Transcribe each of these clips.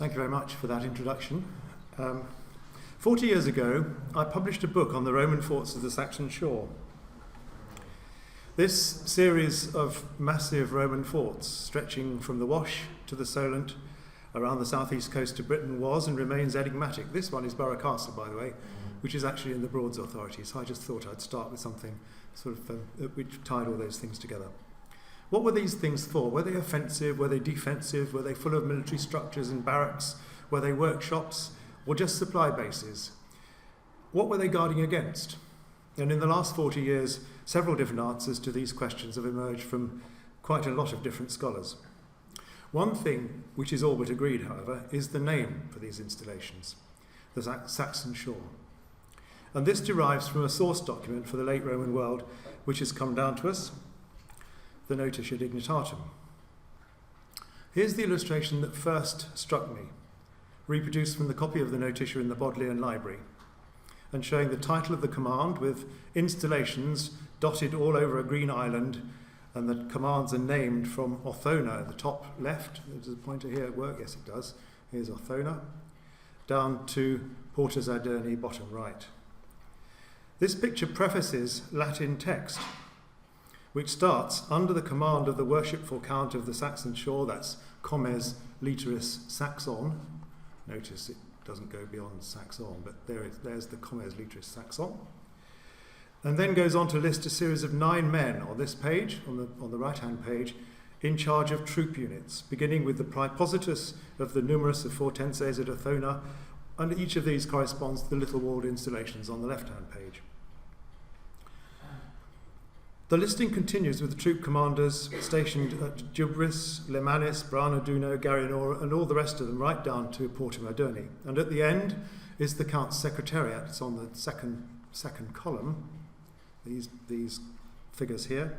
Thank you very much for that introduction. 40 years ago, I published a book on the Roman forts of the Saxon shore. This series of massive Roman forts, stretching from the Wash to the Solent, around the southeast coast of Britain, was and remains enigmatic. This one is Borough Castle, by the way, which is actually in the Broads Authority, so I just thought I'd start with something sort of which tied all those things together. What were these things for? Were they offensive? Were they defensive? Were they full of military structures and barracks? Were they workshops? Or just supply bases? What were they guarding against? And in the last 40 years, several different answers to these questions have emerged from quite a lot of different scholars. One thing which is all but agreed, however, is the name for these installations, the Saxon shore. And this derives from a source document for the late Roman world, which has come down to us, the Notitia Dignitatum. Here's the illustration that first struck me, reproduced from the copy of the Notitia in the Bodleian Library, and showing the title of the command with installations dotted all over a green island, and the commands are named from Othona at the top left. Does the pointer here work? Yes, it does. Here's Othona, down to Portus Aderni, bottom right. This picture prefaces Latin text, which starts under the command of the worshipful count of the Saxon shore, that's Comes Literis Saxon. Notice it doesn't go beyond Saxon, but there's the Comes Literis Saxon. And then goes on to list a series of 9 men on this page, on the right-hand page, in charge of troop units, beginning with the praepositus of the numerus of Fortenses at Othona, and each of these corresponds to the little walled installations on the left-hand page. The listing continues with the troop commanders stationed at Jubris, Lemanis, Branaduno, Garinora, and all the rest of them, right down to Portum Aderni. And at the end is the Count's Secretariat. It's on the second column, these figures here.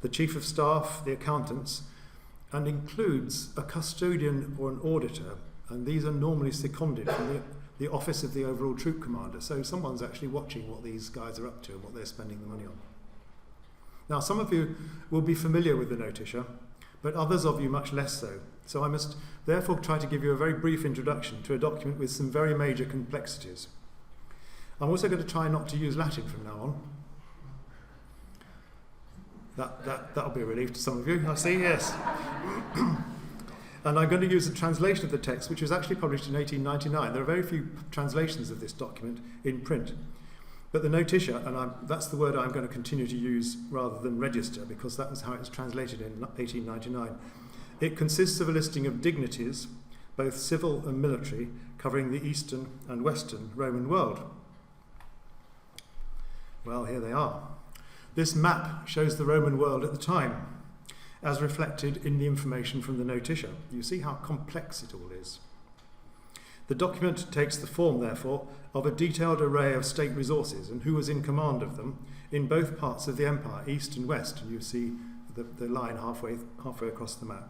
The Chief of Staff, the accountants, and includes a custodian or an auditor. And these are normally seconded from the office of the overall troop commander. So someone's actually watching what these guys are up to and what they're spending the money on. Now, some of you will be familiar with the Notitia, but others of you much less so. So I must therefore try to give you a very brief introduction to a document with some very major complexities. I'm also going to try not to use Latin from now on. That'll be a relief to some of you, I see, yes. And I'm going to use a translation of the text, which was actually published in 1899. There are very few translations of this document in print. But the Notitia, and that's the word I'm going to continue to use rather than register, because that was how it was translated in 1899. It consists of a listing of dignities, both civil and military, covering the Eastern and Western Roman world. Well, here they are. This map shows the Roman world at the time, as reflected in the information from the Notitia. You see how complex it all is. The document takes the form, therefore, of a detailed array of state resources and who was in command of them in both parts of the empire, east and west. And you see the line halfway across the map.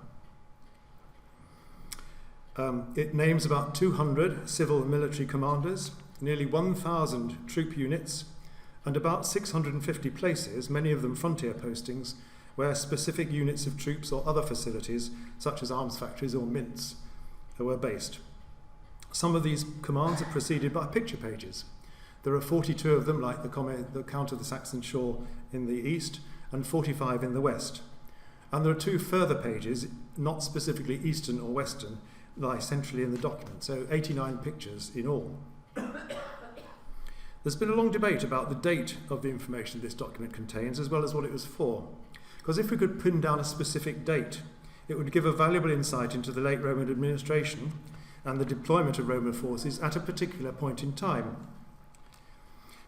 It names about 200 civil and military commanders, nearly 1,000 troop units, and about 650 places, many of them frontier postings, where specific units of troops or other facilities, such as arms factories or mints, were based. Some of these commands are preceded by picture pages. There are 42 of them, like the Count of the Saxon shore in the east, and 45 in the west. And there are 2 further pages, not specifically eastern or western, lie centrally in the document, so 89 pictures in all. There's been a long debate about the date of the information this document contains, as well as what it was for. Because if we could pin down a specific date, it would give a valuable insight into the late Roman administration and the deployment of Roman forces at a particular point in time.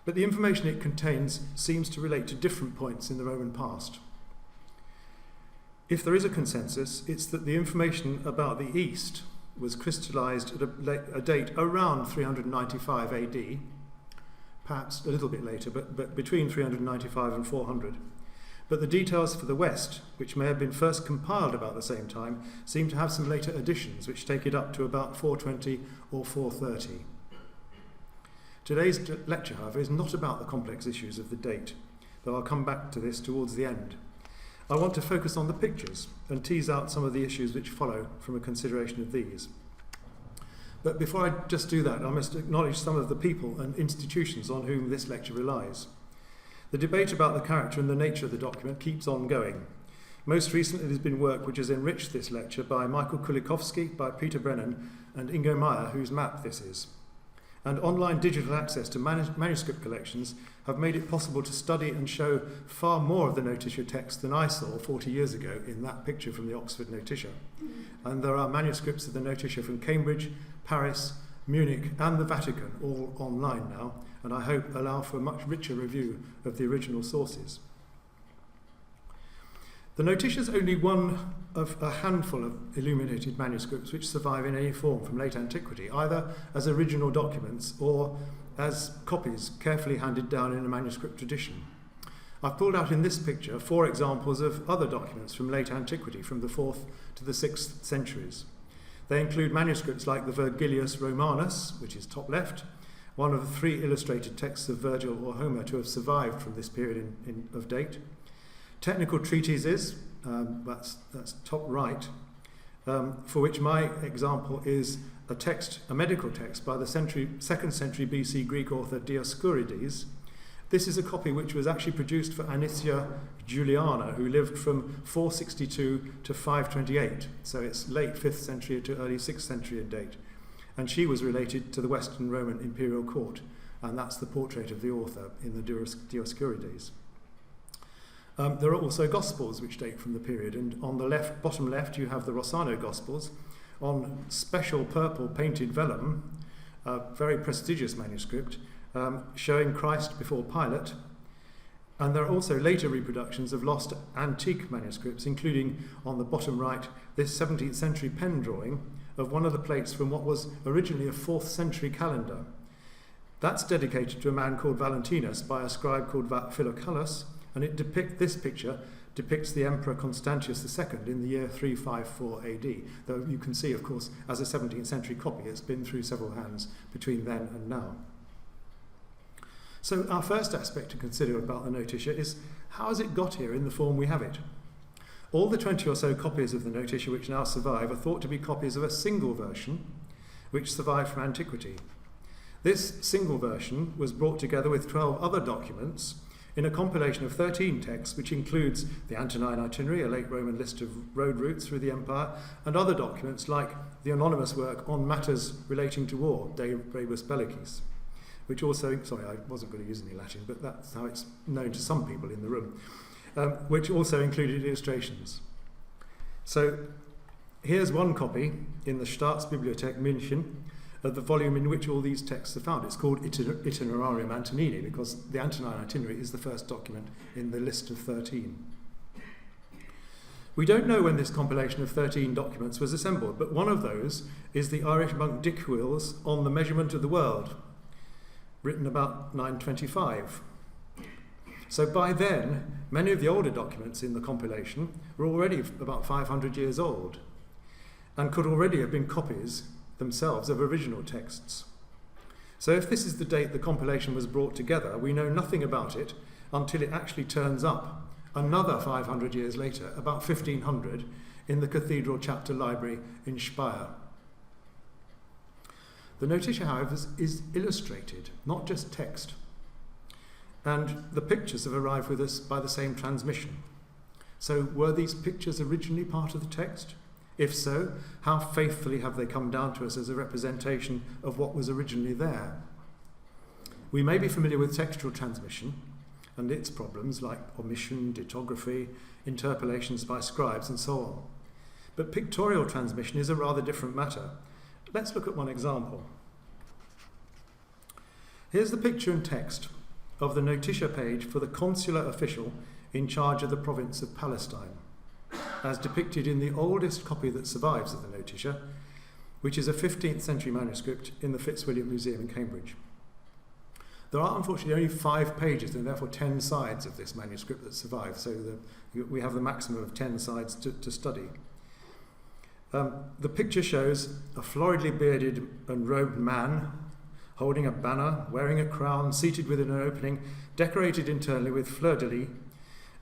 But the information it contains seems to relate to different points in the Roman past. If there is a consensus, it's that the information about the East was crystallized at a date around 395 AD, perhaps a little bit later, but between 395 and 400. But the details for the West, which may have been first compiled about the same time, seem to have some later additions, which take it up to about 420 or 430. Today's lecture, however, is not about the complex issues of the date, though I'll come back to this towards the end. I want to focus on the pictures and tease out some of the issues which follow from a consideration of these. But before I just do that, I must acknowledge some of the people and institutions on whom this lecture relies. The debate about the character and the nature of the document keeps on going. Most recently, there's been work which has enriched this lecture by Michael Kulikowski, by Peter Brennan, and Ingo Meyer, whose map this is. And online digital access to manuscript collections have made it possible to study and show far more of the Notitia text than I saw 40 years ago in that picture from the Oxford Notitia. And there are manuscripts of the Notitia from Cambridge, Paris, Munich, and the Vatican, all online now, and I hope allow for a much richer review of the original sources. The Notitia is only one of a handful of illuminated manuscripts which survive in any form from late antiquity, either as original documents or as copies carefully handed down in a manuscript tradition. I've pulled out in this picture 4 examples of other documents from late antiquity, from the 4th to the 6th centuries. They include manuscripts like the Virgilius Romanus, which is top left, one of the 3 illustrated texts of Virgil or Homer to have survived from this period of date. Technical treatises, that's top right, for which my example is a medical text by the 2nd century BC Greek author Dioscurides. This is a copy which was actually produced for Anicia Juliana, who lived from 462 to 528, so it's late 5th century to early 6th century in date. And she was related to the Western Roman imperial court, and that's the portrait of the author in the Dioscurides. There are also Gospels which date from the period, and on the bottom left you have the Rossano Gospels on special purple painted vellum, a very prestigious manuscript showing Christ before Pilate. And there are also later reproductions of lost antique manuscripts, including on the bottom right this 17th century pen drawing of one of the plates from what was originally a 4th century calendar. That's dedicated to a man called Valentinus by a scribe called Philocalus, and this picture depicts the Emperor Constantius II in the year 354 AD, though you can see, of course, as a 17th century copy, it's been through several hands between then and now. So our first aspect to consider about the Notitia is, how has it got here in the form we have it? All the 20 or so copies of the Notitia which now survive are thought to be copies of a single version which survived from antiquity. This single version was brought together with 12 other documents in a compilation of 13 texts, which includes the Antonine Itinerary, a late Roman list of road routes through the empire, and other documents like the anonymous work on matters relating to war, De Rebus Bellicis, which also, sorry, I wasn't going to use any Latin, but that's how it's known to some people in the room, which also included illustrations. So here's one copy in the Staatsbibliothek München of the volume in which all these texts are found. It's called Itinerarium Antonini, because the Antonine Itinerary is the first document in the list of 13. We don't know when this compilation of 13 documents was assembled, but one of those is the Irish monk Dickwill's On the Measurement of the World, written about 925. So by then, many of the older documents in the compilation were already about 500 years old and could already have been copies themselves of original texts. So if this is the date the compilation was brought together, we know nothing about it until it actually turns up another 500 years later, about 1500, in the cathedral chapter library in Speyer. The Notitia, however, is illustrated, not just text. And the pictures have arrived with us by the same transmission. So were these pictures originally part of the text? If so, how faithfully have they come down to us as a representation of what was originally there? We may be familiar with textual transmission and its problems like omission, ditography, interpolations by scribes, and so on. But pictorial transmission is a rather different matter. Let's look at one example. Here's the picture and text of the Notitia page for the consular official in charge of the province of Palestine, as depicted in the oldest copy that survives of the Notitia, which is a 15th century manuscript in the Fitzwilliam Museum in Cambridge. There are unfortunately only 5 pages and therefore 10 sides of this manuscript that survive, so we have the maximum of 10 sides to study. The picture shows a floridly bearded and robed man holding a banner, wearing a crown, seated within an opening, decorated internally with fleur-de-lis,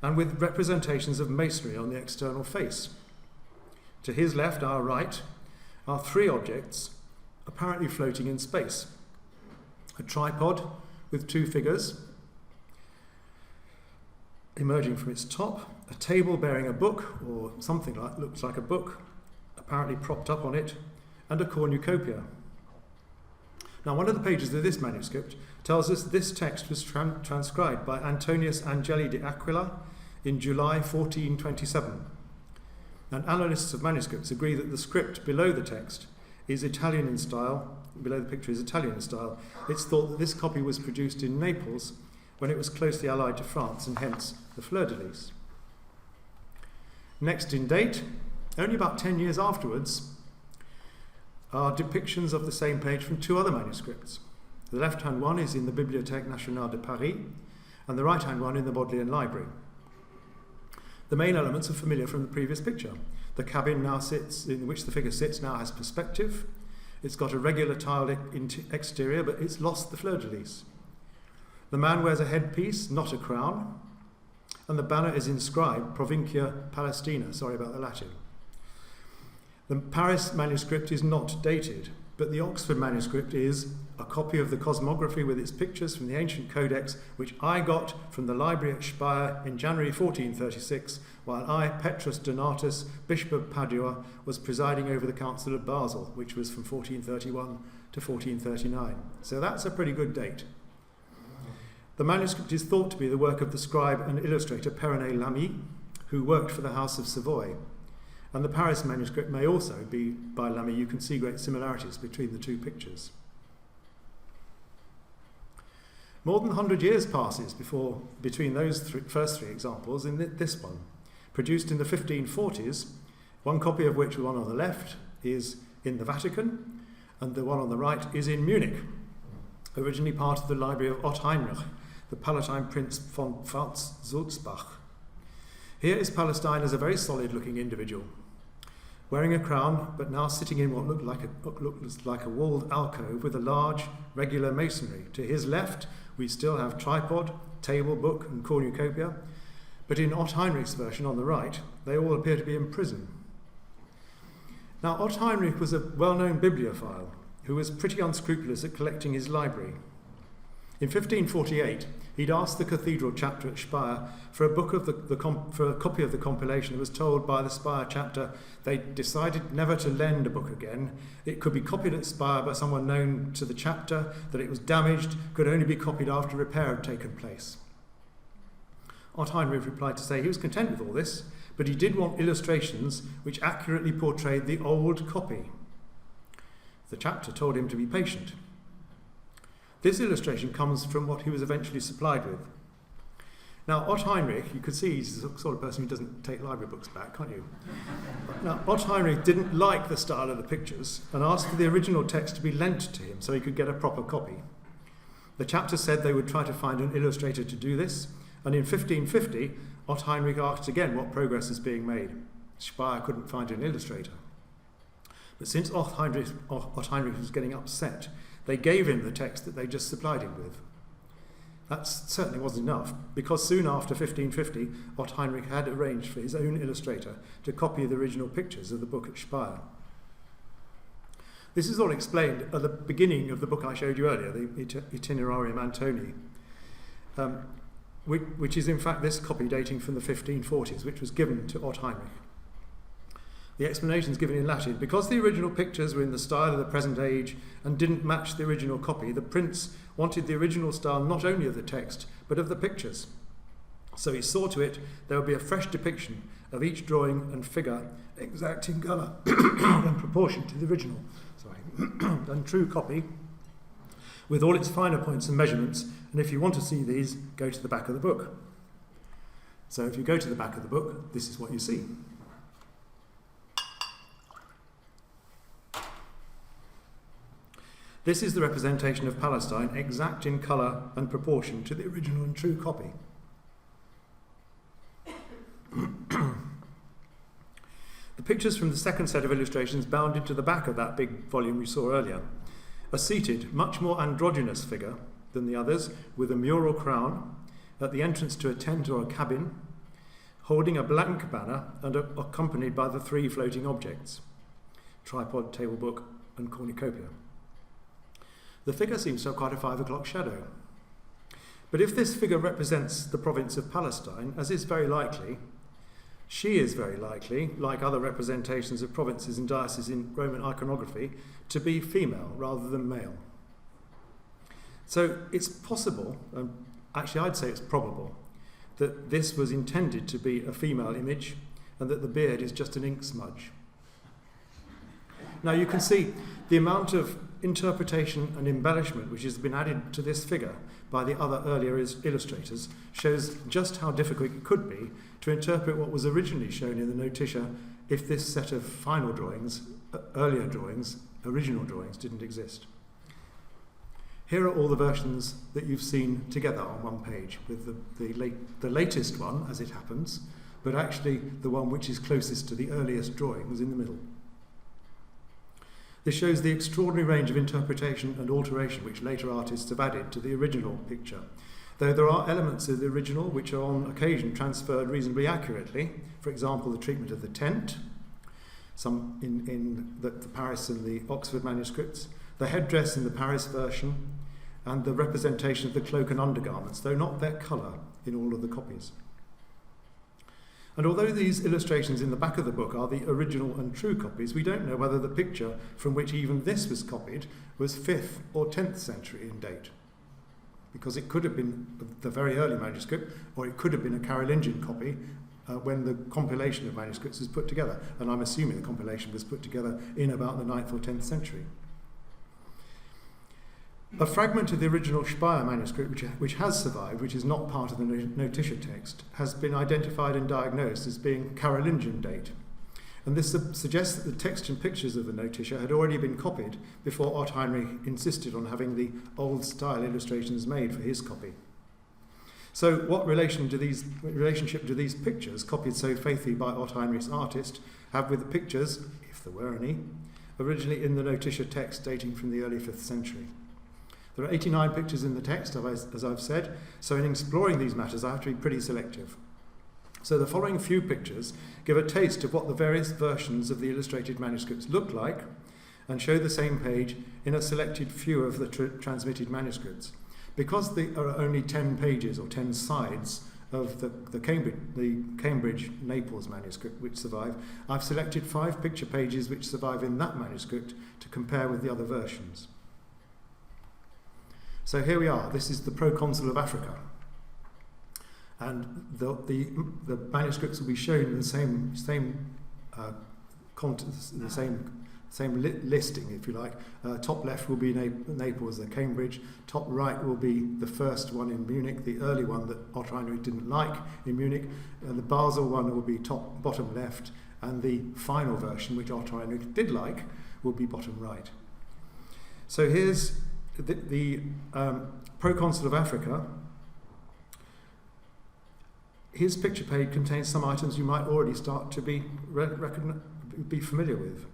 and with representations of masonry on the external face. To his left, our right, are 3 objects, apparently floating in space. A tripod with two figures emerging from its top, a table bearing a book, or something like looks like a book, apparently propped up on it, and a cornucopia. Now, one of the pages of this manuscript tells us this text was transcribed by Antonius Angeli de Aquila in July 1427. And analysts of manuscripts agree that the script below the text is Italian in style, below the picture is Italian in style. It's thought that this copy was produced in Naples when it was closely allied to France, and hence the fleur-de-lis. Next in date, only about 10 years afterwards, are depictions of the same page from two other manuscripts. The left-hand one is in the Bibliothèque Nationale de Paris, and the right-hand one in the Bodleian Library. The main elements are familiar from the previous picture. The cabin now sits, in which the figure sits, now has perspective. It's got a regular tiled exterior, but it's lost the fleur-de-lis. The man wears a headpiece, not a crown, and the banner is inscribed Provincia Palestina. Sorry about the Latin. The Paris manuscript is not dated, but the Oxford manuscript is a copy of the cosmography with its pictures from the ancient Codex, which I got from the library at Speyer in January 1436, while I, Petrus Donatus, Bishop of Padua, was presiding over the Council of Basel, which was from 1431 to 1439. So that's a pretty good date. The manuscript is thought to be the work of the scribe and illustrator Perronet Lamy, who worked for the House of Savoy. And the Paris manuscript may also be by Lamy. You can see great similarities between the two pictures. More than 100 years passes between those first three examples in this one. Produced in the 1540s, one copy of which, the one on the left, is in the Vatican, and the one on the right is in Munich, originally part of the library of Ott Heinrich, the Palatine Prince von Pfalz-Sulzbach. Here is Palestine as a very solid-looking individual, wearing a crown, but now sitting in what looks like a walled alcove with a large, regular masonry. To his left, we still have tripod, table, book, and cornucopia, but in Ott Heinrich's version on the right, they all appear to be in prison. Now, Ott Heinrich was a well-known bibliophile who was pretty unscrupulous at collecting his library. In 1548, he'd asked the cathedral chapter at Speyer for a copy of the compilation and was told by the Speyer chapter they decided never to lend a book again. It could be copied at Speyer by someone known to the chapter, that it was damaged, could only be copied after repair had taken place. Ott Heinrich replied to say he was content with all this, but he did want illustrations which accurately portrayed the old copy. The chapter told him to be patient. This illustration comes from what he was eventually supplied with. Now, Ott Heinrich, you could see he's the sort of person who doesn't take library books back, can't you? Now, Ott Heinrich didn't like the style of the pictures and asked for the original text to be lent to him so he could get a proper copy. The chapter said they would try to find an illustrator to do this, and in 1550, Ott Heinrich asked again what progress is being made. Speyer couldn't find an illustrator. But since Ott Heinrich was getting upset, they gave him the text that they just supplied him with. That certainly wasn't enough, because soon after 1550, Ott Heinrich had arranged for his own illustrator to copy the original pictures of the book at Speyer. This is all explained at the beginning of the book I showed you earlier, the Itinerarium Antoni, which is in fact this copy dating from the 1540s, which was given to Ott Heinrich. The explanation is given in Latin. Because the original pictures were in the style of the present age and didn't match the original copy, the prince wanted the original style not only of the text, but of the pictures. So he saw to it there would be a fresh depiction of each drawing and figure exact in colour and proportion to the original, and true copy, with all its finer points and measurements. And if you want to see these, go to the back of the book. So if you go to the back of the book, this is what you see. This is the representation of Palestine, exact in colour and proportion to the original and true copy. The pictures from the second set of illustrations bound into the back of that big volume we saw earlier. A seated, much more androgynous figure than the others, with a mural crown, at the entrance to a tent or a cabin, holding a blank banner and accompanied by the three floating objects: tripod, table book, and cornucopia. the figure seems to have quite a 5 o'clock shadow. But if this figure represents the province of Palestine, as is very likely, she is very likely, like other representations of provinces and dioceses in Roman iconography, to be female rather than male. So it's possible, actually I'd say it's probable, that this was intended to be a female image and that the beard is just an ink smudge. Now you can see the amount of interpretation and embellishment which has been added to this figure by the other earlier illustrators shows just how difficult it could be to interpret what was originally shown in the Notitia if this set of final drawings, earlier drawings, original drawings, didn't exist. Here are all the versions that you've seen together on one page, with the latest one, as it happens, but actually the one which is closest to the earliest drawings in the middle. This shows the extraordinary range of interpretation and alteration which later artists have added to the original picture, though there are elements of the original which are on occasion transferred reasonably accurately. For example, the treatment of the tent, some in the Paris and the Oxford manuscripts, the headdress in the Paris version, and the representation of the cloak and undergarments, though not their colour in all of the copies. And although these illustrations in the back of the book are the original and true copies, we don't know whether the picture from which even this was copied was 5th or 10th century in date, because it could have been the very early manuscript, or it could have been a Carolingian copy when the compilation of manuscripts was put together. And I'm assuming the compilation was put together in about the 9th or 10th century. A fragment of the original Speyer manuscript, which has survived, which is not part of the Notitia text, has been identified and diagnosed as being Carolingian date. And this suggests that the text and pictures of the Notitia had already been copied before Ott Heinrich insisted on having the old-style illustrations made for his copy. So what relationship do these pictures, copied so faithfully by Ott Heinrich's artist, have with the pictures, if there were any, originally in the Notitia text dating from the early 5th century? There are 89 pictures in the text, as I've said, so in exploring these matters I have to be pretty selective. So the following few pictures give a taste of what the various versions of the illustrated manuscripts look like and show the same page in a selected few of the transmitted manuscripts. Because there are only 10 pages or 10 sides of the Cambridge Naples manuscript which survive, I've selected 5 picture pages which survive in that manuscript to compare with the other versions. So here we are. This is the Proconsul of Africa, and the manuscripts will be shown in the same listing, if you like. Top left will be Naples, Cambridge. Top right will be the first one in Munich, the early one that Ott Heinrich didn't like in Munich. And the Basel one will be bottom left, and the final version, which Ott Heinrich did like, will be bottom right. So here's the Proconsul of Africa. His picture page contains some items you might already start to be familiar with.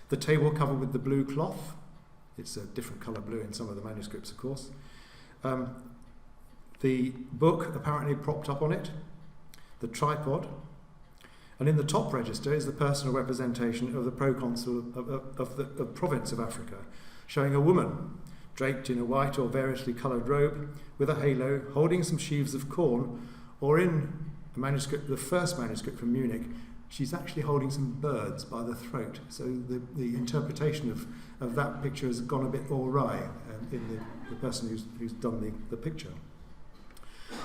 The table covered with the blue cloth. It's a different colour blue in some of the manuscripts, of course. The book apparently propped up on it. The tripod. And in the top register is the personal representation of the Proconsul of the province of Africa, showing a woman draped in a white or variously coloured robe with a halo, holding some sheaves of corn, or in a manuscript, the first manuscript from Munich, she's actually holding some birds by the throat. So the interpretation of that picture has gone a bit awry in the person who's done the picture.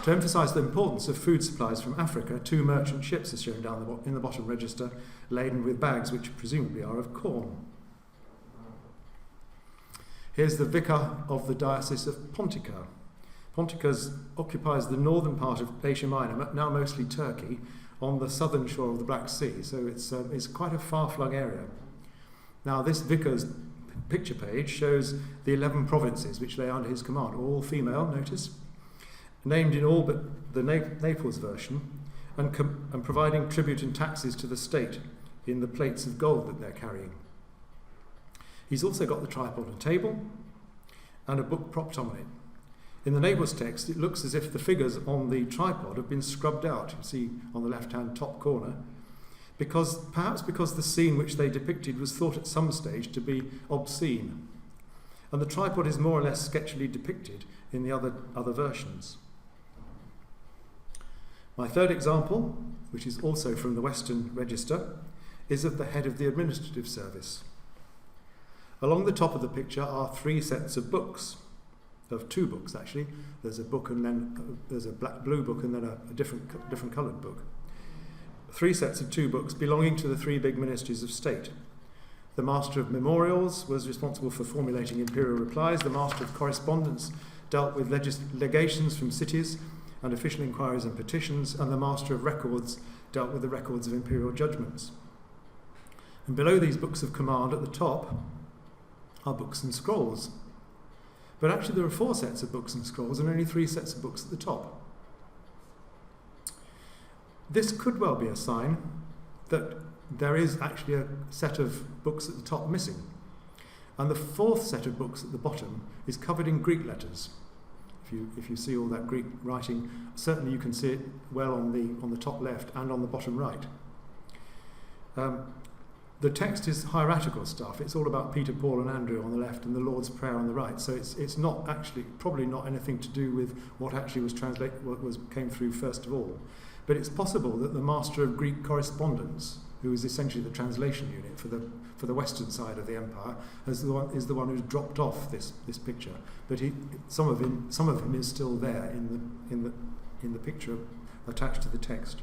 To emphasise the importance of food supplies from Africa, 2 merchant ships are shown down in the bottom register, laden with bags which presumably are of corn. Here's the vicar of the Diocese of Pontica. Pontica occupies the northern part of Asia Minor, now mostly Turkey, on the southern shore of the Black Sea, so it's quite a far-flung area. Now this vicar's picture page shows the 11 provinces which lay under his command, all female, notice, named in all but the Naples version, and providing tribute and taxes to the state in the plates of gold that they're carrying. He's also got the tripod and table and a book propped on it. In the Naples text, it looks as if the figures on the tripod have been scrubbed out, you see on the left-hand top corner, perhaps because the scene which they depicted was thought at some stage to be obscene. and the tripod is more or less sketchily depicted in the other versions. My third example, which is also from the Western Register, is of the head of the administrative service. Along the top of the picture are three sets of books, of two books actually. There's a book and then there's a blue book and then a different coloured book. Three sets of two books belonging to the three big ministries of state. The Master of Memorials was responsible for formulating imperial replies. The Master of Correspondence dealt with legations from cities and official inquiries and petitions, and the Master of Records dealt with the records of imperial judgments. And below these books of command at the top are books and scrolls. But actually there are four sets of books and scrolls and only three sets of books at the top. This could well be a sign that there is actually a set of books at the top missing. And the fourth set of books at the bottom is covered in Greek letters. If you see all that Greek writing, certainly you can see it well on the top left and on the bottom right. The text is hieratical stuff. It's all about Peter, Paul and Andrew on the left and the Lord's Prayer on the right. So it's not actually, probably not anything to do with what actually was translated, came through first of all. But it's possible that the Master of Greek Correspondence, who is essentially the translation unit for the western side of the empire, is the one who's dropped off this picture. But some of him is still there in the picture attached to the text.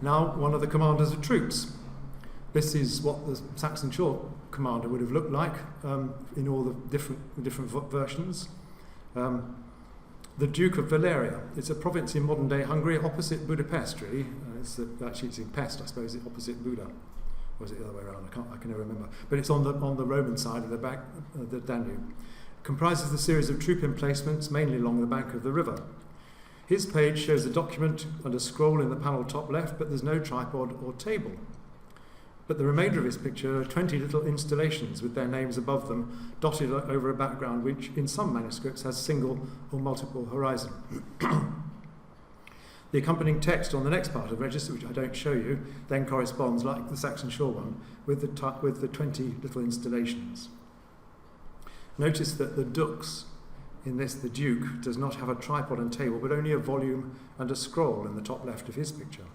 Now, one of the commanders of troops. This is what the Saxon shore commander would have looked like in all the different versions. The Duke of Valeria. It's a province in modern-day Hungary, opposite Budapest, really. It's in Pest, I suppose, opposite Buda. Or is it the other way around? I can never remember. But it's on the Roman side of the Danube. Comprises a series of troop emplacements, mainly along the bank of the river. His page shows a document and a scroll in the panel top left, but there's no tripod or table. But the remainder of his picture are 20 little installations with their names above them, dotted over a background which, in some manuscripts, has single or multiple horizon. The accompanying text on the next part of the register, which I don't show you, then corresponds, like the Saxon shore one, with the 20 little installations. Notice that the dux, in this, the Duke, does not have a tripod and table, but only a volume and a scroll in the top left of his picture.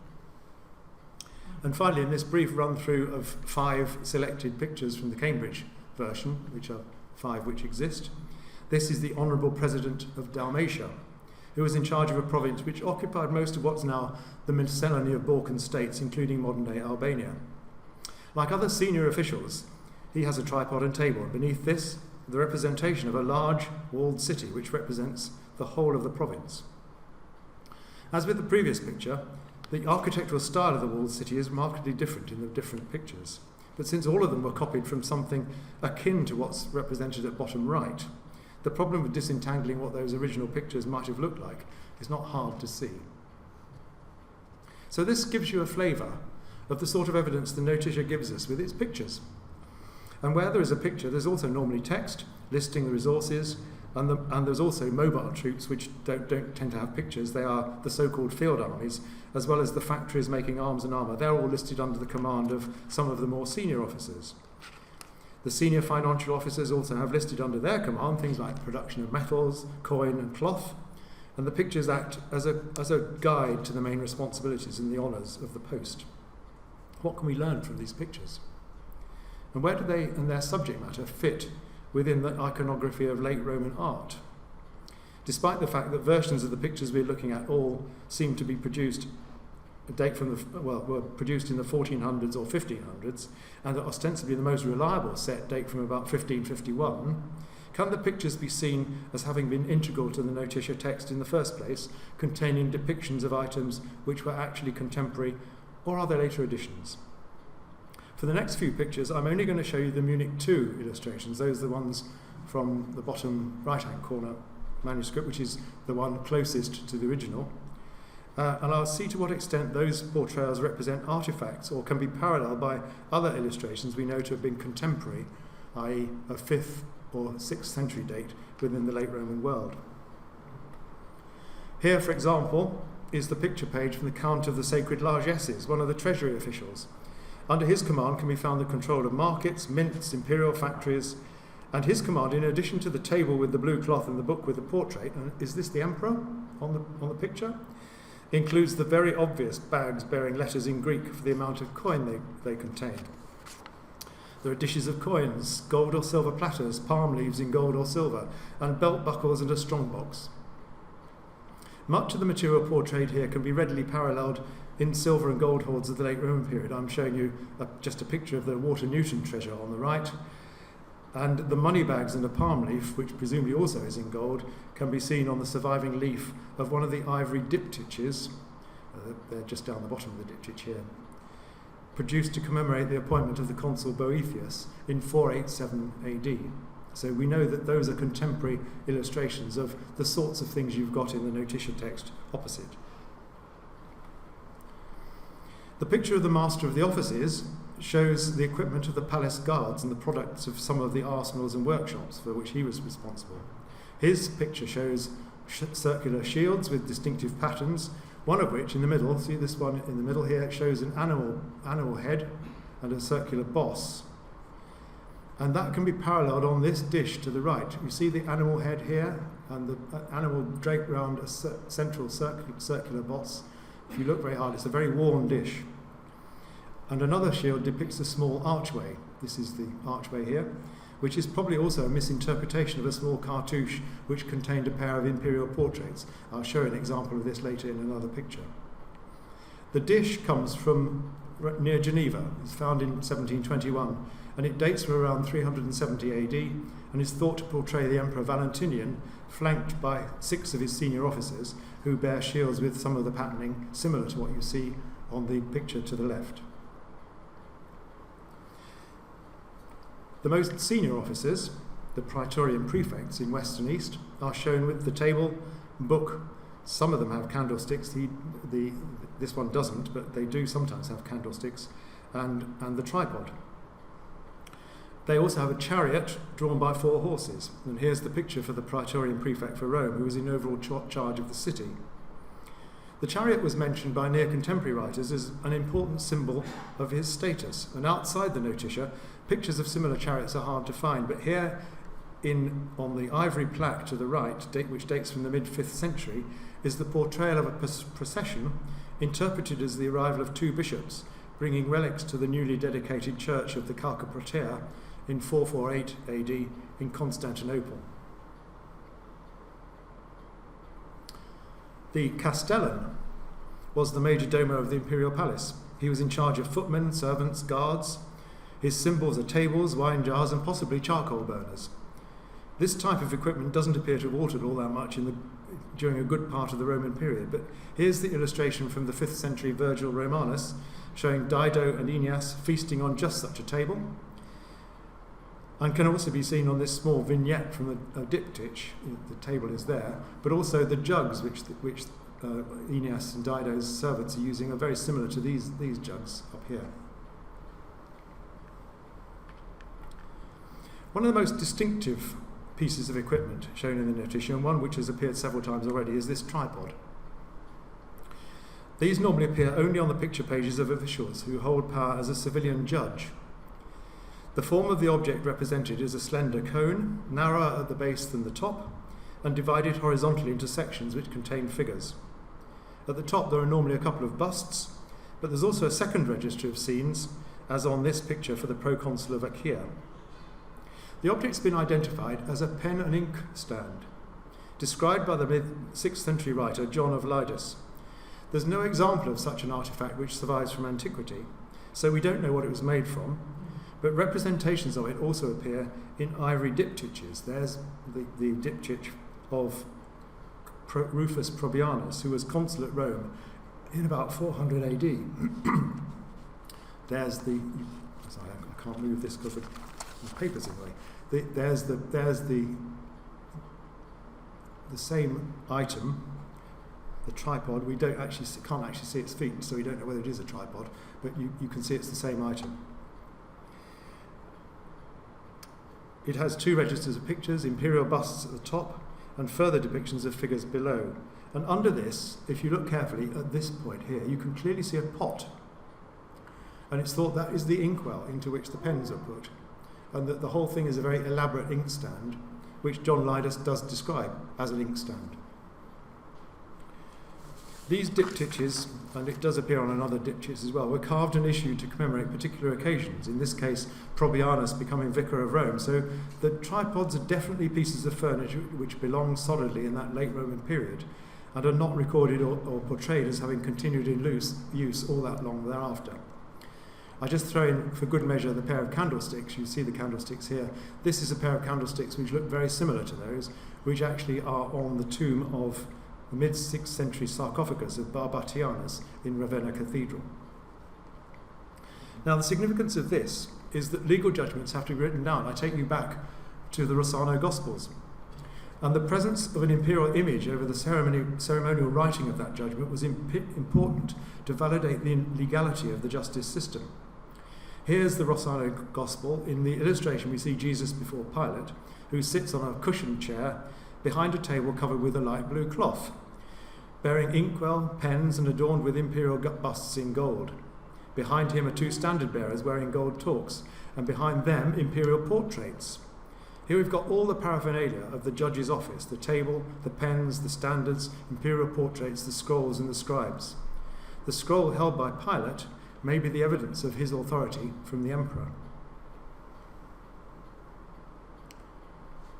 And finally, in this brief run-through of 5 selected pictures from the Cambridge version, which are 5 which exist, this is the Honourable President of Dalmatia, who was in charge of a province which occupied most of what's now the miscellany of Balkan states, including modern-day Albania. Like other senior officials, he has a tripod and table, and beneath this, the representation of a large walled city which represents the whole of the province. As with the previous picture, the architectural style of the walled city is markedly different in the different pictures. But since all of them were copied from something akin to what's represented at bottom right, the problem with disentangling what those original pictures might have looked like is not hard to see. So this gives you a flavour of the sort of evidence the Notitia gives us with its pictures. And where there is a picture, there's also normally text listing the resources, and there's also mobile troops which don't tend to have pictures. They are the so-called field armies, as well as the factories making arms and armour. They're all listed under the command of some of the more senior officers. The senior financial officers also have listed under their command things like production of metals, coin and cloth, and the pictures act as a guide to the main responsibilities and the honours of the post. What can we learn from these pictures? And where do they and their subject matter fit within the iconography of late Roman art? Despite the fact that versions of the pictures we're looking at all seem to be produced were produced in the 1400s or 1500s, and that ostensibly the most reliable set date from about 1551, can the pictures be seen as having been integral to the Notitia text in the first place, containing depictions of items which were actually contemporary, or are they later additions? For the next few pictures, I'm only going to show you the Munich II illustrations. Those are the ones from the bottom right-hand corner manuscript, which is the one closest to the original. And I'll see to what extent those portrayals represent artifacts or can be paralleled by other illustrations we know to have been contemporary, i.e. a 5th or 6th century date within the late Roman world. Here, for example, is the picture page from the Count of the Sacred Largesses, one of the treasury officials. Under his command can be found the control of markets, mints, imperial factories, and his command, in addition to the table with the blue cloth and the book with the portrait, and is this the emperor on the picture? Includes the very obvious bags bearing letters in Greek for the amount of coin they contain. There are dishes of coins, gold or silver platters, palm leaves in gold or silver, and belt buckles and a strongbox. Much of the material portrayed here can be readily paralleled in silver and gold hoards of the late Roman period. I'm showing you just a picture of the Water Newton treasure on the right, and the money bags and a palm leaf, which presumably also is in gold, can be seen on the surviving leaf of one of the ivory diptychs, they're just down the bottom of the diptych here, produced to commemorate the appointment of the consul Boethius in 487 AD. So we know that those are contemporary illustrations of the sorts of things you've got in the Notitia text opposite. The picture of the Master of the Offices shows the equipment of the palace guards and the products of some of the arsenals and workshops for which he was responsible. His picture shows circular shields with distinctive patterns, one of which in the middle, see this one in the middle here, shows an animal head and a circular boss. And that can be paralleled on this dish to the right. You see the animal head here and the animal draped around a central circular boss. If you look very hard, it's a very worn dish. And another shield depicts a small archway. This is the archway here, which is probably also a misinterpretation of a small cartouche which contained a pair of imperial portraits. I'll show an example of this later in another picture. The dish comes from near Geneva. It's found in 1721, and it dates from around 370 AD and is thought to portray the Emperor Valentinian flanked by 6 of his senior officers who bear shields with some of the patterning similar to what you see on the picture to the left. The most senior officers, the Praetorian prefects in west and east, are shown with the table, book. Some of them have candlesticks. This one doesn't, but they do sometimes have candlesticks, and the tripod. They also have a chariot drawn by 4 horses. And here's the picture for the Praetorian prefect for Rome, who was in overall charge of the city. The chariot was mentioned by near contemporary writers as an important symbol of his status. And outside the Notitia, pictures of similar chariots are hard to find. But here, on the ivory plaque to the right, which dates from the mid-5th century, is the portrayal of a procession interpreted as the arrival of 2 bishops, bringing relics to the newly dedicated church of the Calcopratea in 448 AD in Constantinople. The Castellan was the major domo of the imperial palace. He was in charge of footmen, servants, guards. His symbols are tables, wine jars, and possibly charcoal burners. This type of equipment doesn't appear to have altered all that much during a good part of the Roman period, but here's the illustration from the 5th century Virgil Romanus showing Dido and Aeneas feasting on just such a table, and can also be seen on this small vignette from a diptych. The table is there, but also the jugs which Aeneas and Dido's servants are using are very similar to these jugs up here. One of the most distinctive pieces of equipment shown in the Notitia, and one which has appeared several times already, is this tripod. These normally appear only on the picture pages of officials who hold power as a civilian judge. The form of the object represented is a slender cone, narrower at the base than the top, and divided horizontally into sections which contain figures. At the top there are normally a couple of busts, but there's also a second register of scenes, as on this picture for the proconsul of Achaia. The object's been identified as a pen and ink stand, described by the mid-6th century writer John of Lydus. There's no example of such an artifact which survives from antiquity, so we don't know what it was made from, but representations of it also appear in ivory diptychs. There's the diptych of Rufus Probianus, who was consul at Rome in about 400 AD. There's the... Sorry, I can't move this because the paper's in the way. There's the same item, the tripod. We can't actually see its feet, so we don't know whether it is a tripod, but you can see it's the same item. It has 2 registers of pictures, imperial busts at the top, and further depictions of figures below. And under this, if you look carefully at this point here, you can clearly see a pot. and it's thought that is the inkwell into which the pens are put, and that the whole thing is a very elaborate inkstand, which John Lydus does describe as an inkstand. These diptychs, and it does appear on another diptych as well, were carved and issued to commemorate particular occasions, in this case Probianus becoming vicar of Rome, so the tripods are definitely pieces of furniture which belong solidly in that late Roman period and are not recorded or portrayed as having continued in use all that long thereafter. I just throw in, for good measure, the pair of candlesticks. You see the candlesticks here. This is a pair of candlesticks which look very similar to those, which actually are on the tomb of the mid-6th century sarcophagus of Barbatianus in Ravenna Cathedral. Now, the significance of this is that legal judgments have to be written down. I take you back to the Rossano Gospels. And the presence of an imperial image over the ceremonial writing of that judgment was important to validate the legality of the justice system. Here's the Rossano Gospel. In the illustration, we see Jesus before Pilate, who sits on a cushioned chair behind a table covered with a light blue cloth, bearing inkwell, pens, and adorned with imperial busts in gold. Behind him are two standard bearers wearing gold torques, and behind them imperial portraits. Here we've got all the paraphernalia of the judge's office: the table, the pens, the standards, imperial portraits, the scrolls, and the scribes. The scroll held by Pilate may be the evidence of his authority from the emperor.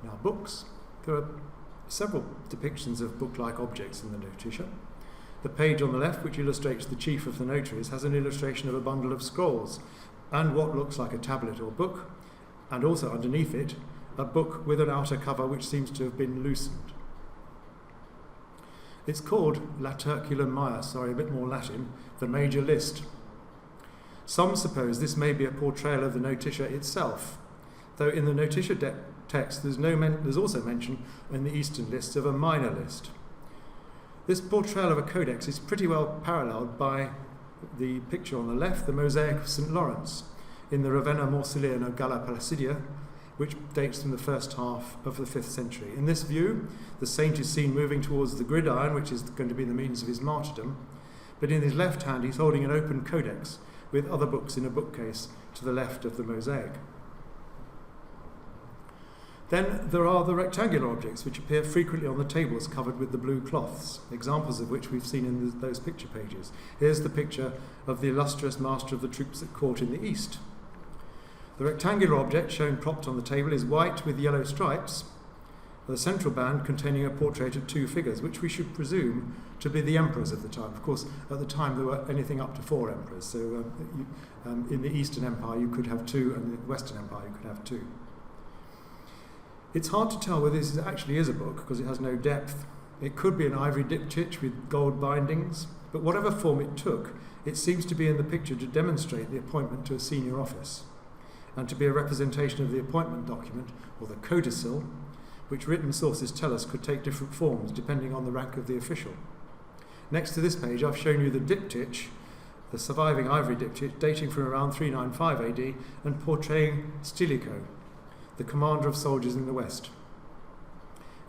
Now, books. There are several depictions of book-like objects in the Notitia. The page on the left, which illustrates the chief of the notaries, has an illustration of a bundle of scrolls and what looks like a tablet or book, and also underneath it, a book with an outer cover which seems to have been loosened. It's called Laterculum Maius, a bit more Latin, the major list. Some suppose this may be a portrayal of the Notitia itself, though in the Notitia text there's also mention in the Eastern lists of a minor list. This portrayal of a codex is pretty well paralleled by the picture on the left, the mosaic of St. Lawrence, in the Ravenna Mausoleum of Galla Placidia, which dates from the first half of the 5th century. In this view, the saint is seen moving towards the gridiron, which is going to be the means of his martyrdom, but in his left hand he's holding an open codex with other books in a bookcase to the left of the mosaic. Then there are the rectangular objects which appear frequently on the tables covered with the blue cloths, examples of which we've seen in those picture pages. Here's the picture of the illustrious master of the troops at court in the east. The rectangular object shown propped on the table is white with yellow stripes, the central band containing a portrait of two figures, which we should presume to be the emperors of the time. Of course, at the time there were anything up to 4 emperors, so in the Eastern Empire you could have 2, and in the Western Empire you could have 2. It's hard to tell whether this actually is a book because it has no depth. It could be an ivory diptych with gold bindings, but whatever form it took, it seems to be in the picture to demonstrate the appointment to a senior office and to be a representation of the appointment document, or the codicil, which written sources tell us could take different forms depending on the rank of the official. Next to this page, I've shown you the diptych, the surviving ivory diptych, dating from around 395 AD and portraying Stilicho, the commander of soldiers in the west.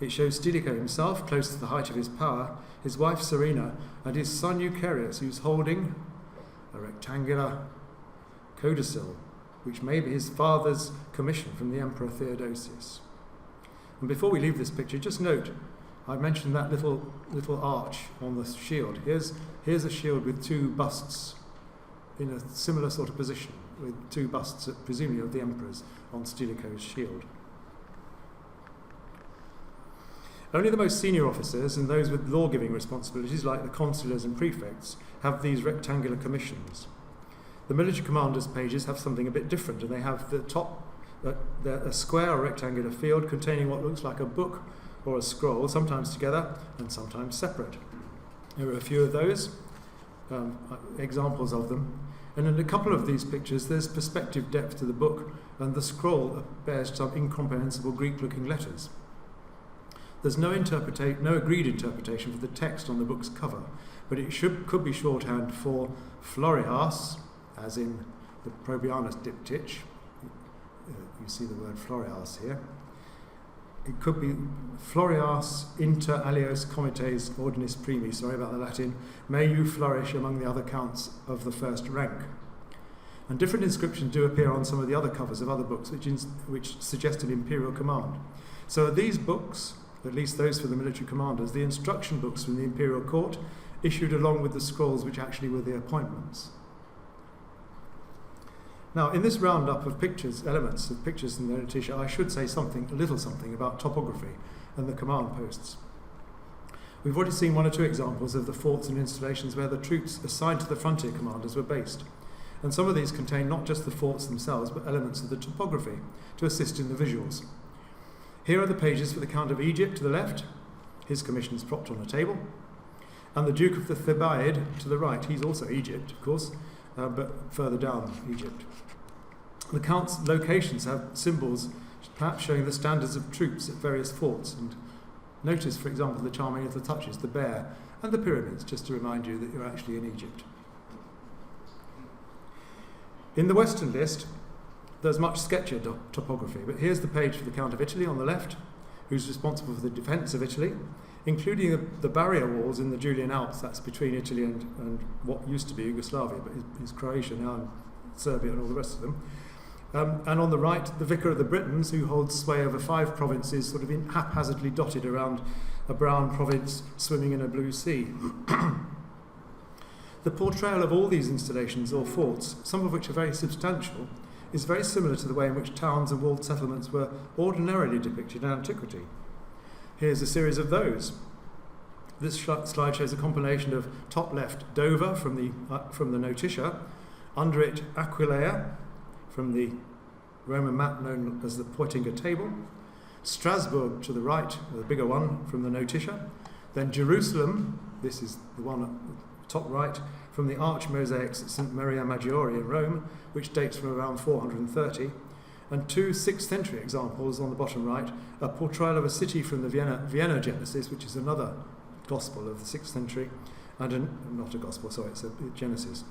It shows Stilicho himself, close to the height of his power, his wife Serena, and his son Eucharius, who's holding a rectangular codicil, which may be his father's commission from the Emperor Theodosius. And before we leave this picture, just note, I mentioned that little arch on the shield. Here's a shield with 2 busts in a similar sort of position, with 2 busts, presumably of the emperors, on Stilicho's shield. Only the most senior officers and those with law-giving responsibilities, like the consulars and prefects, have these rectangular commissions. The military commanders' pages have something a bit different, and they have the top, a square or rectangular field containing what looks like a book or a scroll, sometimes together and sometimes separate. There are a few of those, examples of them. And in a couple of these pictures, there's perspective depth to the book, and the scroll bears some incomprehensible Greek-looking letters. There's no agreed interpretation for the text on the book's cover, but it could be shorthand for Florias, as in the Probianus diptych. You see the word Florias here. It could be Florias inter alios comites ordinis primi, sorry about the Latin, may you flourish among the other counts of the first rank. And different inscriptions do appear on some of the other covers of other books which suggest an imperial command. So are these books, at least those for the military commanders, the instruction books from the imperial court, issued along with the scrolls which actually were the appointments. Now, in this roundup of pictures, elements of pictures in the Notitia, I should say a little something about topography and the command posts. We've already seen one or two examples of the forts and installations where the troops assigned to the frontier commanders were based. And some of these contain not just the forts themselves, but elements of the topography to assist in the visuals. Here are the pages for the Count of Egypt to the left. His commission is propped on a table. And the Duke of the Thebaid to the right. He's also Egypt, of course, but further down Egypt. The Count's locations have symbols perhaps showing the standards of troops at various forts. And notice, for example, the charming little touches, the bear and the pyramids, just to remind you that you're actually in Egypt. In the Western list, there's much sketchier topography, but here's the page for the Count of Italy on the left, who's responsible for the defence of Italy, including the barrier walls in the Julian Alps, that's between Italy and what used to be Yugoslavia, but is Croatia now, and Serbia and all the rest of them. And on the right, the Vicar of the Britons, who holds sway over 5 provinces, sort of haphazardly dotted around a brown province swimming in a blue sea. The portrayal of all these installations or forts, some of which are very substantial, is very similar to the way in which towns and walled settlements were ordinarily depicted in antiquity. Here's a series of those. This slide shows a compilation of top left Dover from the Notitia, under it Aquileia from the Roman map known as the Poitinger Table, Strasbourg to the right, the bigger one from the Notitia, then Jerusalem, this is the one at the top right, from the arch mosaics at St. Maria Maggiore in Rome, which dates from around 430, and 2 6th century examples on the bottom right, a portrayal of a city from the Vienna Genesis, which is another gospel of the 6th century, and not a gospel, sorry, it's a Genesis,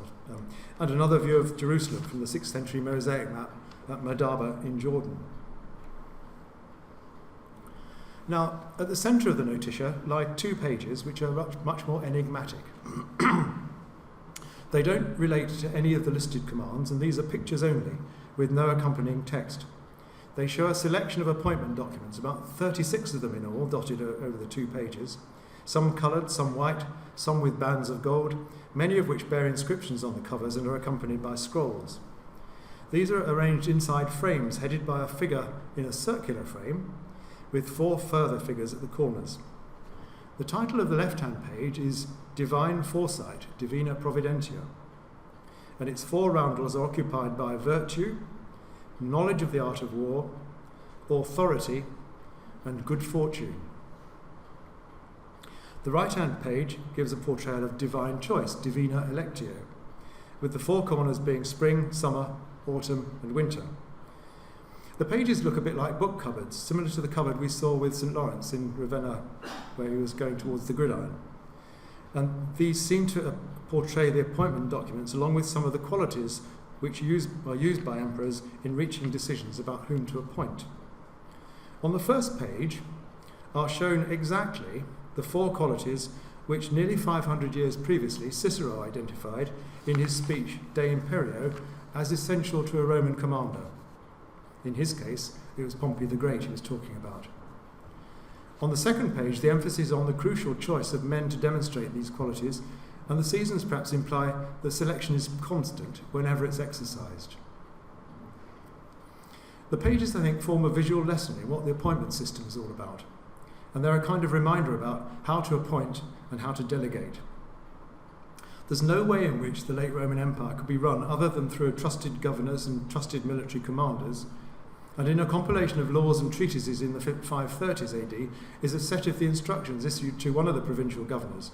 and another view of Jerusalem from the 6th century mosaic map at Madaba in Jordan. Now, at the centre of the Notitia lie 2 pages which are much more enigmatic. They don't relate to any of the listed commands, and these are pictures only, with no accompanying text. They show a selection of appointment documents, about 36 of them in all, dotted over the 2 pages, some coloured, some white, some with bands of gold, many of which bear inscriptions on the covers and are accompanied by scrolls. These are arranged inside frames headed by a figure in a circular frame, with 4 further figures at the corners. The title of the left-hand page is Divine Foresight, Divina Providentia, and its 4 roundels are occupied by virtue, knowledge of the art of war, authority, and good fortune. The right-hand page gives a portrayal of divine choice, Divina Electio, with the 4 corners being spring, summer, autumn, and winter. The pages look a bit like book cupboards, similar to the cupboard we saw with St. Lawrence in Ravenna, where he was going towards the gridiron. And these seem to portray the appointment documents along with some of the qualities which are used by emperors in reaching decisions about whom to appoint. On the first page are shown exactly the 4 qualities which nearly 500 years previously Cicero identified in his speech De Imperio as essential to a Roman commander. In his case, it was Pompey the Great he was talking about. On the second page, the emphasis is on the crucial choice of men to demonstrate these qualities, and the seasons perhaps imply that selection is constant whenever it's exercised. The pages, I think, form a visual lesson in what the appointment system is all about, and they're a kind of reminder about how to appoint and how to delegate. There's no way in which the late Roman Empire could be run other than through trusted governors and trusted military commanders, and in a compilation of laws and treatises in the 530s AD is a set of the instructions issued to one of the provincial governors,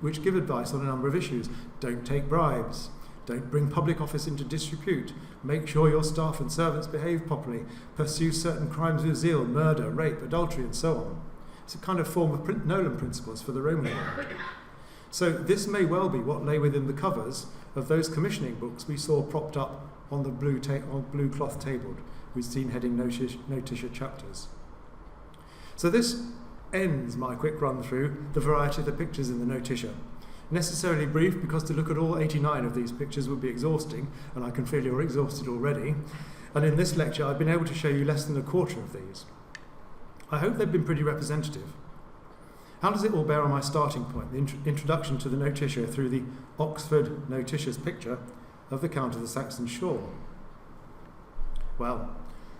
which give advice on a number of issues. Don't take bribes, don't bring public office into disrepute, make sure your staff and servants behave properly, pursue certain crimes with zeal, murder, rape, adultery, and so on. It's a kind of form of Nolan principles for the Roman world. So this may well be what lay within the covers of those commissioning books we saw propped up on the blue cloth table we've seen heading Notitia chapters. So this ends my quick run through the variety of the pictures in the Notitia. Necessarily brief, because to look at all 89 of these pictures would be exhausting, and I can feel you're exhausted already. And in this lecture, I've been able to show you less than a quarter of these. I hope they've been pretty representative. How does it all bear on my starting point, the introduction to the Notitia through the Oxford Notitia's picture of the Count of the Saxon Shore? Well,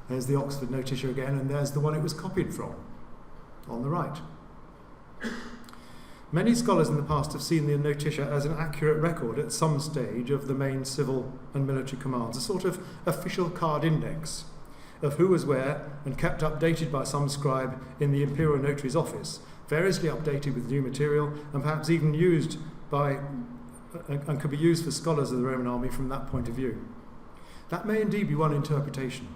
there's the Oxford Notitia again, and there's the one it was copied from, on the right. Many scholars in the past have seen the Notitia as an accurate record at some stage of the main civil and military commands, a sort of official card index of who was where and kept updated by some scribe in the imperial notary's office, variously updated with new material and perhaps even used by and could be used for scholars of the Roman army from that point of view. That may indeed be one interpretation.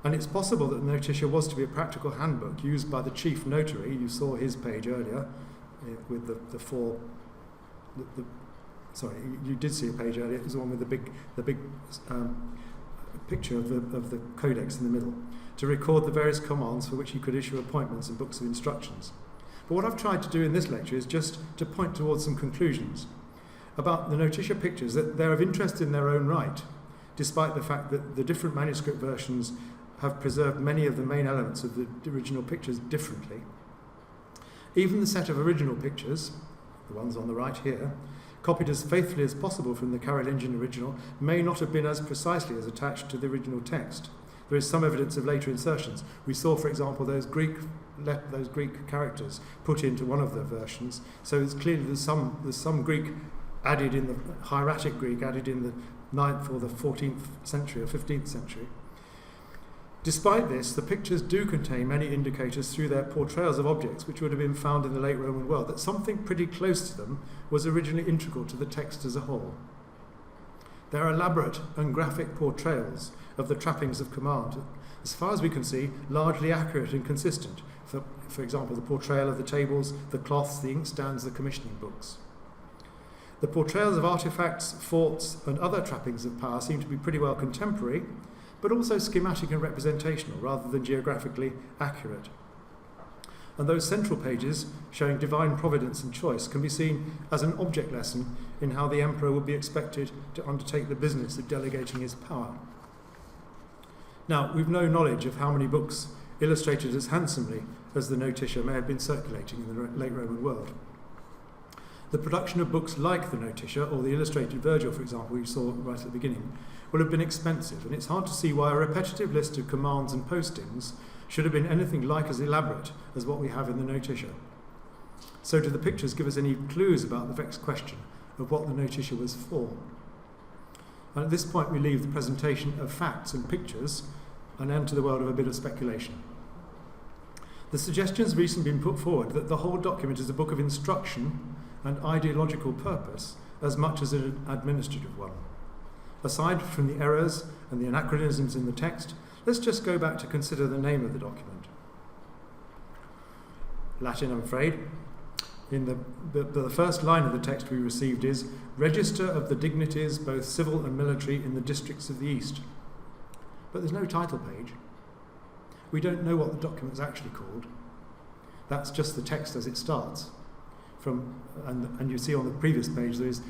And it's possible that the Notitia was to be a practical handbook used by the chief notary. You saw his page earlier with the four. Sorry, you did see a page earlier. It was the one with the big picture of the Codex in the middle, to record the various commands for which he could issue appointments and books of instructions. But what I've tried to do in this lecture is just to point towards some conclusions about the Notitia pictures, that they're of interest in their own right, despite the fact that the different manuscript versions have preserved many of the main elements of the original pictures differently. Even the set of original pictures, the ones on the right here, copied as faithfully as possible from the Carolingian original, may not have been as precisely as attached to the original text. There is some evidence of later insertions. We saw, for example, those Greek characters put into one of the versions, so it's clearly there's some Greek added in the hieratic Greek added in the 9th or the 14th century or 15th century. Despite this, the pictures do contain many indicators through their portrayals of objects which would have been found in the late Roman world that something pretty close to them was originally integral to the text as a whole. Their elaborate and graphic portrayals of the trappings of command, as far as we can see, largely accurate and consistent. For example, the portrayal of the tables, the cloths, the inkstands, the commissioning books. The portrayals of artifacts, forts, and other trappings of power seem to be pretty well contemporary, but also schematic and representational rather than geographically accurate. And those central pages showing divine providence and choice can be seen as an object lesson in how the emperor would be expected to undertake the business of delegating his power. Now, we've no knowledge of how many books illustrated as handsomely as the Notitia may have been circulating in the late Roman world. The production of books like the Notitia, or the illustrated Virgil, for example, we saw right at the beginning, will have been expensive, and it's hard to see why a repetitive list of commands and postings should have been anything like as elaborate as what we have in the Notitia. So do the pictures give us any clues about the vexed question of what the Notitia was for? And at this point we leave the presentation of facts and pictures and enter the world of a bit of speculation. The suggestion has recently been put forward that the whole document is a book of instruction and ideological purpose as much as an administrative one. Aside from the errors and the anachronisms in the text, let's just go back to consider the name of the document. Latin, I'm afraid. In the first line of the text we received is Register of the Dignities, both civil and military, in the districts of the East. But there's no title page. We don't know what the document's actually called. That's just the text as it starts. And you see on the previous page there is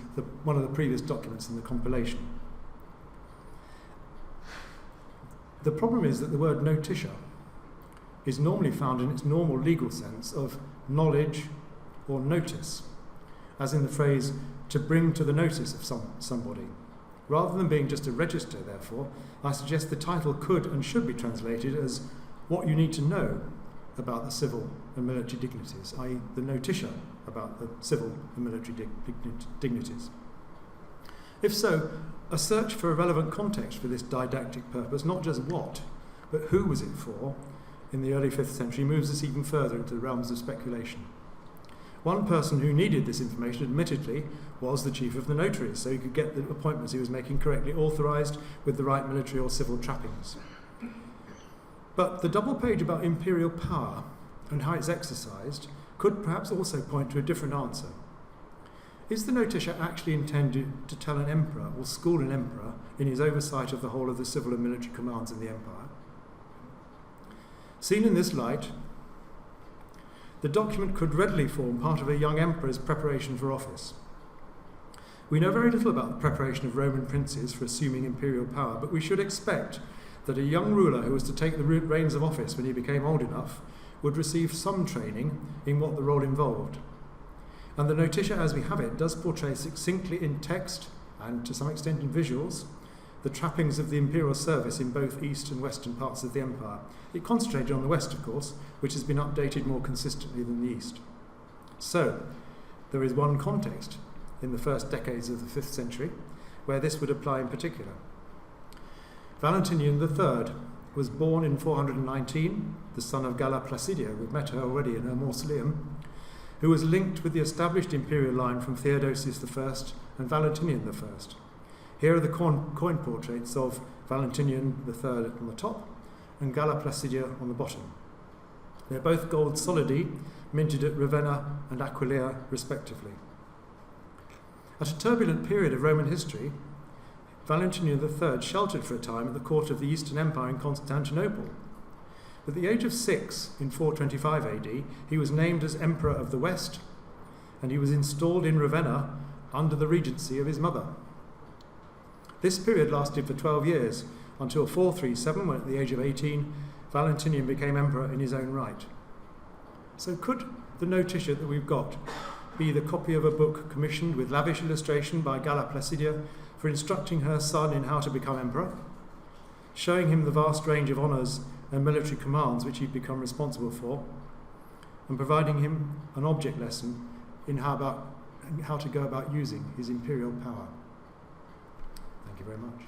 one of the previous documents in the compilation. The problem is that the word Notitia is normally found in its normal legal sense of knowledge or notice, as in the phrase to bring to the notice of somebody. Rather than being just a register, therefore, I suggest the title could and should be translated as what you need to know about the civil and military dignities, i.e. the Notitia about the civil and military dignities. If so, a search for a relevant context for this didactic purpose, not just what, but who was it for, in the early 5th century moves us even further into the realms of speculation. One person who needed this information, admittedly, was the chief of the notaries, so he could get the appointments he was making correctly authorised with the right military or civil trappings. But the double page about imperial power and how it's exercised could perhaps also point to a different answer. Is the Notitia actually intended to tell an emperor or school an emperor in his oversight of the whole of the civil and military commands in the empire? Seen in this light, the document could readily form part of a young emperor's preparation for office. We know very little about the preparation of Roman princes for assuming imperial power, but we should expect that a young ruler who was to take the reins of office when he became old enough would receive some training in what the role involved. And the Notitia as we have it does portray succinctly in text, and to some extent in visuals, the trappings of the imperial service in both east and western parts of the empire. It concentrated on the west, of course, which has been updated more consistently than the east. So, there is one context in the first decades of the 5th century where this would apply in particular. Valentinian III was born in 419, the son of Galla Placidia, we've met her already in her mausoleum, who was linked with the established imperial line from Theodosius I and Valentinian I. Here are the coin portraits of Valentinian III on the top and Galla Placidia on the bottom. They're both gold solidi, minted at Ravenna and Aquileia respectively. At a turbulent period of Roman history, Valentinian III sheltered for a time at the court of the Eastern Empire in Constantinople. At the age of 6, in 425 AD, he was named as Emperor of the West, and he was installed in Ravenna under the regency of his mother. This period lasted for 12 years, until 437, when at the age of 18, Valentinian became emperor in his own right. So could the Notitia that we've got be the copy of a book commissioned with lavish illustration by Galla Placidia for instructing her son in how to become emperor, showing him the vast range of honours and military commands which he'd become responsible for, and providing him an object lesson in how to go about using his imperial power? Thank you very much.